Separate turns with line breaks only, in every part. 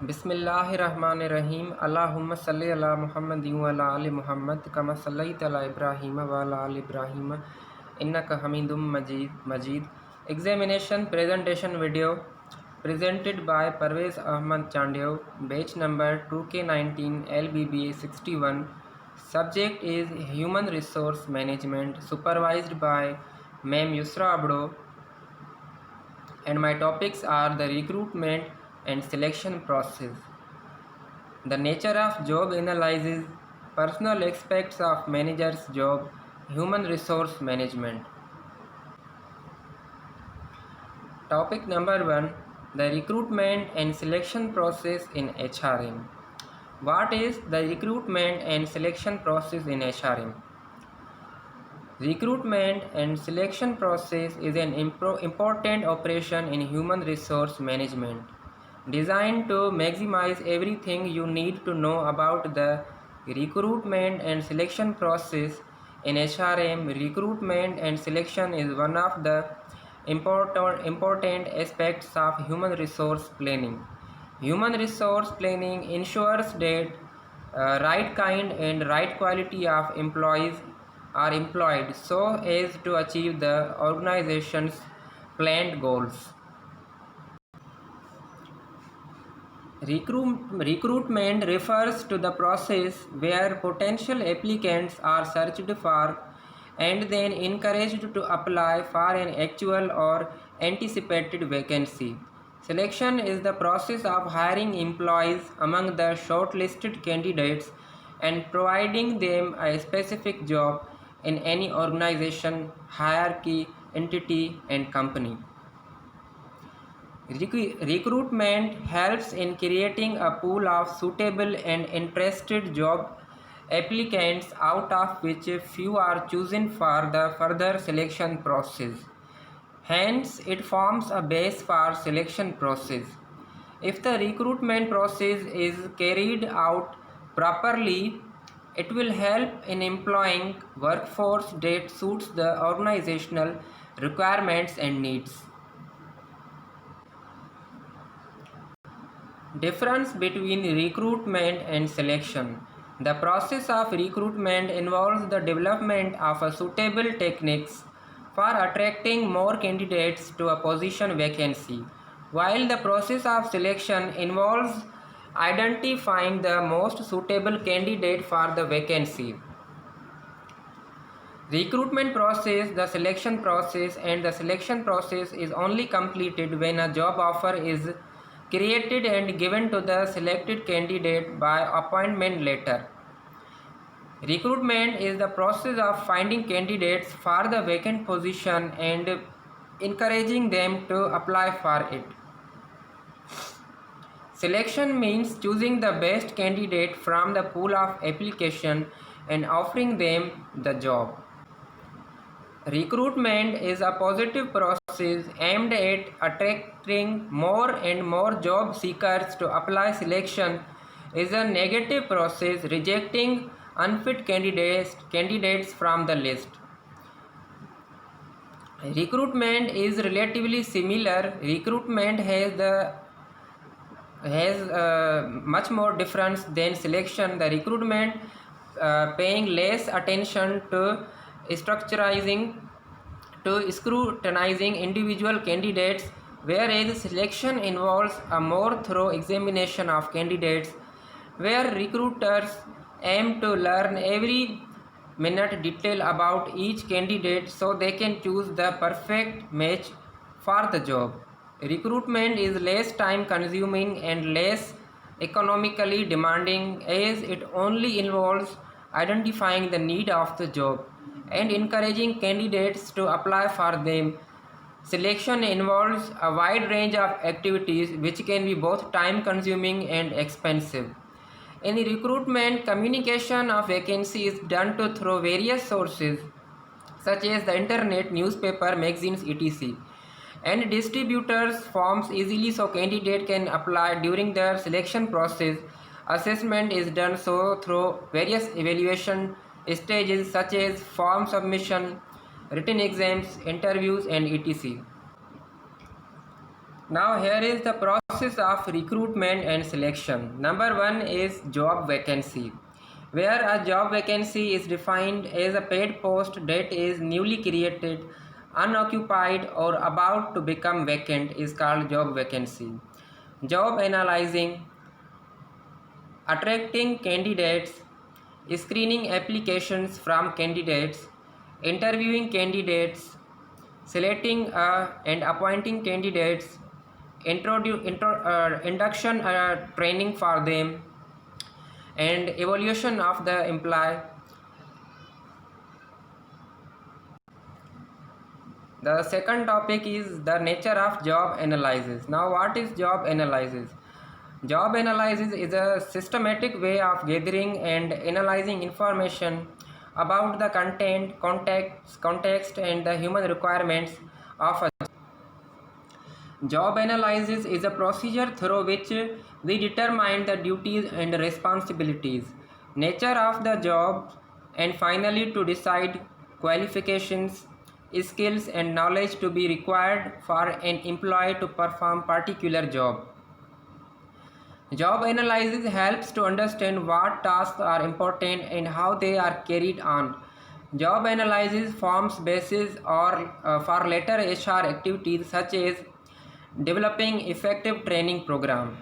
बिस्मिल्लाहिर्रहमानिर्रहीम अल्लाहुम्मा सल्लि अला मुहम्मद व अला आलि मुहम्मद कमा सल्लैता अला इब्राहीम व अला आलि इब्राहीम इन्नका हमीदुम मजीद। Examination presentation video presented by Parvez Ahmad Chandev, batch number 2K19 LBBA 61. Subject is Human Resource Management, supervised by Ma'am Yusra Abdo, and my topics are the recruitment and selection process, the nature of job analysis, personal aspects of manager's job, human resource management. Topic number 1, the recruitment and selection process in HRM. What is the recruitment and selection process in HRM? Recruitment and selection process is an important operation in human resource management, designed to maximize everything you need to know about the recruitment and selection process. In HRM, recruitment and selection is one of the important aspects of human resource planning. Human resource planning ensures that right kind and right quality of employees are employed so as to achieve the organization's planned goals. Recruitment refers to the process where potential applicants are searched for and then encouraged to apply for an actual or anticipated vacancy. Selection is the process of hiring employees among the shortlisted candidates and providing them a specific job in any organization, hierarchy, entity, and company. Recruitment helps in creating a pool of suitable and interested job applicants, out of which few are chosen for the further selection process. Hence, it forms a base for selection process. If the recruitment process is carried out properly, it will help in employing workforce that suits the organizational requirements and needs. Difference between recruitment and selection. The process of recruitment involves the development of a suitable techniques for attracting more candidates to a position vacancy, while the process of selection involves identifying the most suitable candidate for the vacancy. Recruitment process, the selection process, and the selection process is only completed when a job offer is created and given to the selected candidate by appointment letter. Recruitment is the process of finding candidates for the vacant position and encouraging them to apply for it. Selection means choosing the best candidate from the pool of application and offering them the job. Recruitment is a positive process aimed at attracting more and more job seekers to apply. Selection is a negative process rejecting unfit candidates from the list. Recruitment is relatively similar. Recruitment has much more difference than selection. The recruitment paying less attention to scrutinizing individual candidates, whereas selection involves a more thorough examination of candidates, where recruiters aim to learn every minute detail about each candidate so they can choose the perfect match for the job. Recruitment is less time consuming and less economically demanding, as it only involves identifying the need of the job and encouraging candidates to apply for them. Selection involves a wide range of activities which can be both time consuming and expensive. In recruitment, communication of vacancy is done through various sources such as the internet, newspaper, magazines, etc. and distributors forms easily so candidate can apply. During the selection process, assessment is done so through various evaluation stages such as form submission, written exams, interviews, and etc. Now here is the process of recruitment and selection. Number one is job vacancy, where a job vacancy is defined as a paid post that is newly created, unoccupied, or about to become vacant is called job vacancy. Job analyzing, attracting candidates, screening applications from candidates, interviewing candidates, selecting and appointing candidates, induction training for them, and evaluation of the employee. The second topic is the nature of job analysis. Now, what is job analysis? Job analysis is a systematic way of gathering and analyzing information about the content, context, and the human requirements of a job analysis is a procedure through which we determine the duties and responsibilities, nature of the job, and finally to decide qualifications, skills, and knowledge to be required for an employee to perform particular job. Job analysis helps to understand what tasks are important and how they are carried on. Job analysis forms basis for later HR activities such as developing effective training program,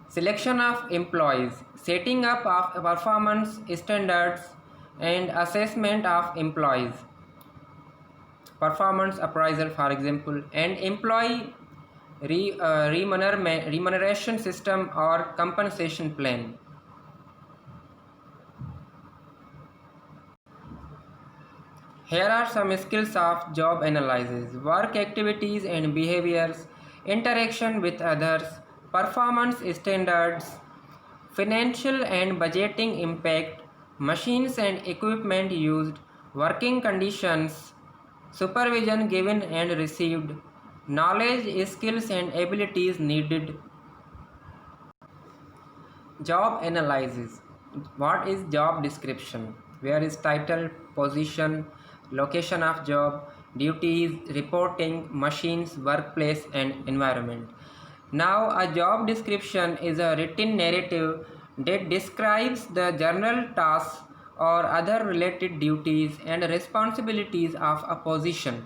selection of employees, setting up of performance standards, and assessment of employees, performance appraisal for example, and employee remuneration system or compensation plan. Here are some skills of job analysis: work activities and behaviors, interaction with others, performance standards, financial and budgeting impact, machines and equipment used, working conditions, supervision given and received, knowledge, skills, and abilities needed. Job analysis. What is job description? Where is title, position, location of job, duties, reporting, machines, workplace, and environment. Now, a job description is a written narrative that describes the general tasks or other related duties and responsibilities of a position.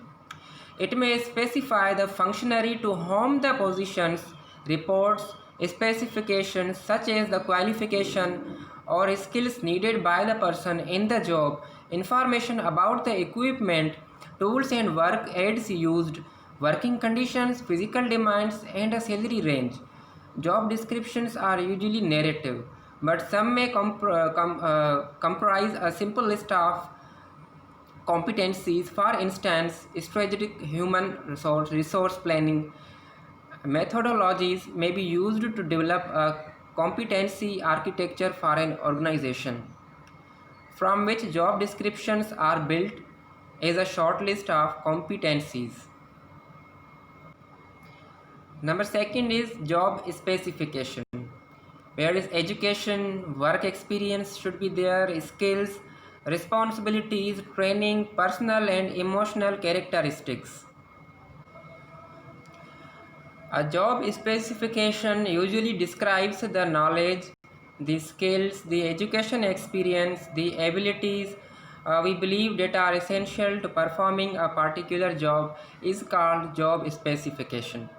It may specify the functionary to whom the positions reports, specifications such as the qualification or skills needed by the person in the job, information about the equipment, tools and work aids used, working conditions, physical demands, and a salary range. Job descriptions are usually narrative, but some may comprise a simple list of competencies. For instance, strategic human resource planning methodologies may be used to develop a competency architecture for an organization, from which job descriptions are built as a short list of competencies. Number second is job specification, where is education, work experience should be there, skills, responsibilities, training, personal and emotional characteristics. A job specification usually describes the knowledge, the skills, the education experience, the abilities we believe that are essential to performing a particular job is called job specification.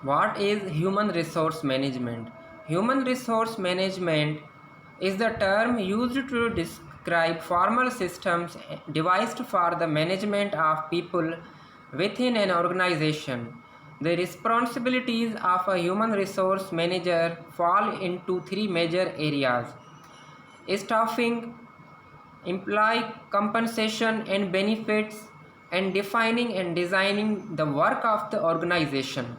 What is human resource management? Human resource management is the term used to describe formal systems devised for the management of people within an organization. The responsibilities of a human resource manager fall into three major areas: staffing, employee compensation and benefits, and defining and designing the work of the organization.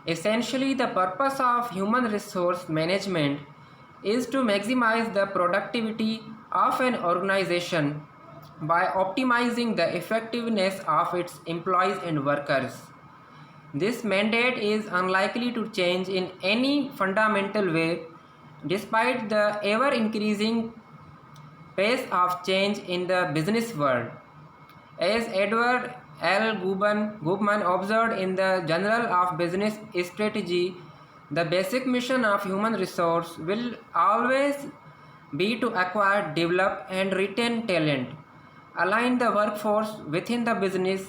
Essentially, the purpose of human resource management is to maximize the productivity of an organization by optimizing the effectiveness of its employees and workers. This mandate is unlikely to change in any fundamental way despite the ever increasing pace of change in the business world. As Edward L. Gubman observed in the Journal of Business Strategy, the basic mission of human resource will always be to acquire, develop, and retain talent, align the workforce within the business,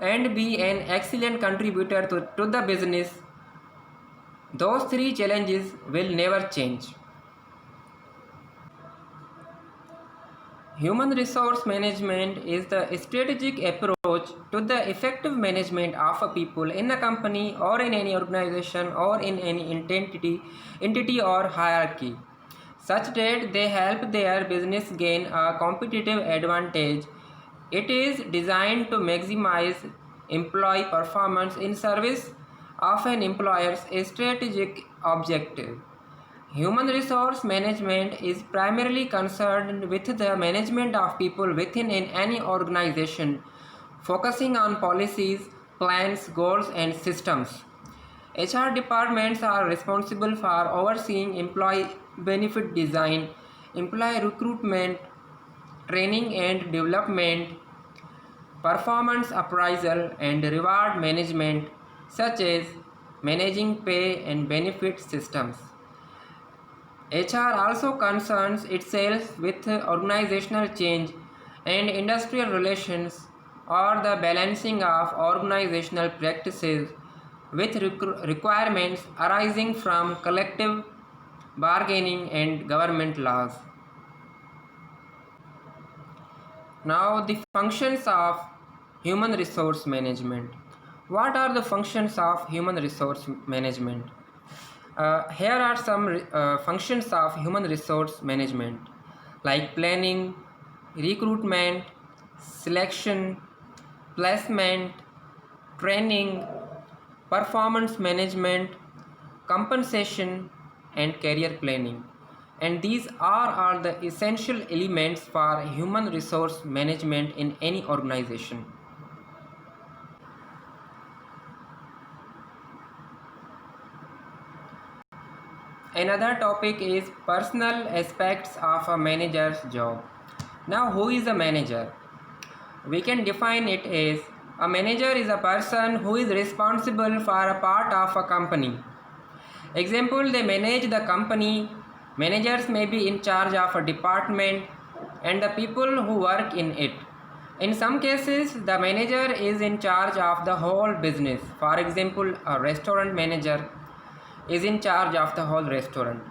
and be an excellent contributor to the business. Those three challenges will never change. Human resource management is the strategic approach to the effective management of a people in a company or in any organization or in any entity or hierarchy, such that they help their business gain a competitive advantage. It is designed to maximize employee performance in service of an employer's strategic objective. Human resource management is primarily concerned with the management of people within any organization, focusing on policies, plans, goals, and systems. HR departments are responsible for overseeing employee benefit design, employee recruitment, training and development, performance appraisal, and reward management, such as managing pay and benefit systems. HR also concerns itself with organizational change and industrial relations or the balancing of organizational practices with requirements arising from collective bargaining and government laws. Now, the functions of human resource management. What are the functions of human resource management? Here are some functions of human resource management, like planning, recruitment, selection, placement, training, performance management, compensation, and career planning. And these are the essential elements for human resource management in any organization. Another topic is personal aspects of a manager's job. Now, who is a manager? We can define it as a manager is a person who is responsible for a part of a company. Example, they manage the company. Managers may be in charge of a department and the people who work in it. In some cases, the manager is in charge of the whole business. For example, a restaurant manager is in charge of the whole restaurant.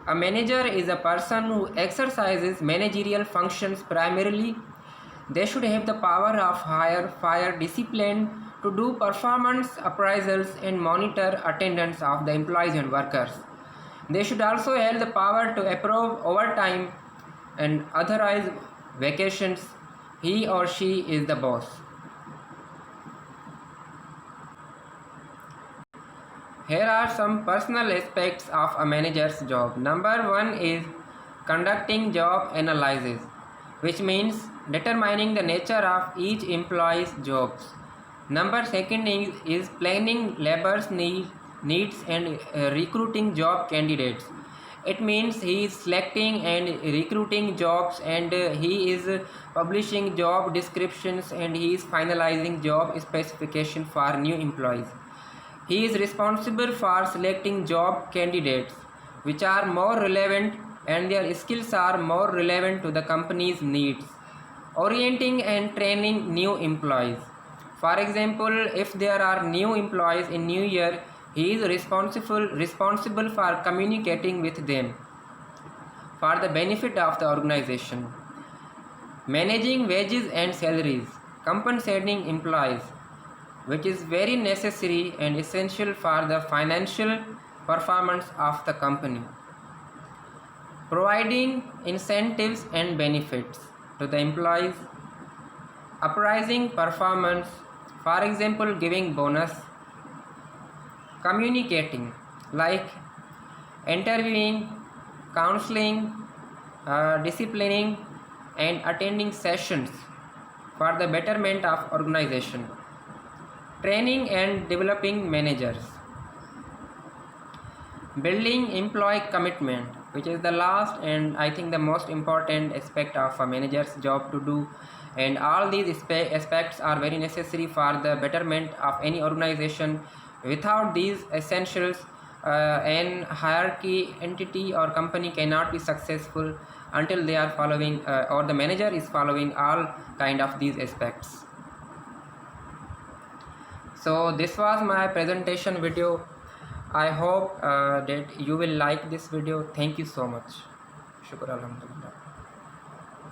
A manager is a person who exercises managerial functions primarily. They should have the power of hire, fire, discipline to do performance appraisals and monitor attendance of the employees and workers. They should also have the power to approve overtime and authorize vacations. He or she is the boss. Here are some personal aspects of a manager's job. Number one is conducting job analysis, which means determining the nature of each employee's jobs. Number second is planning labor's needs and recruiting job candidates. It means he is selecting and recruiting jobs, and he is publishing job descriptions, and he is finalizing job specification for new employees. He is responsible for selecting job candidates which are more relevant and their skills are more relevant to the company's needs. Orienting and training new employees. For example, if there are new employees in new year, he is responsible for communicating with them for the benefit of the organization. Managing wages and salaries, compensating employees, which is very necessary and essential for the financial performance of the company. Providing incentives and benefits to the employees. Appraising performance, for example, giving bonus. Communicating, like interviewing, counseling, disciplining, and attending sessions for the betterment of organization. Training and developing managers. Building employee commitment, which is the last and I think the most important aspect of a manager's job to do, and all these aspects are very necessary for the betterment of any organization. Without these essentials, an hierarchy entity or company cannot be successful until they are following or the manager is following all kind of these aspects. So this was my presentation video. I hope that you will like this video. Thank you so much. Shukr, alhamdulillah.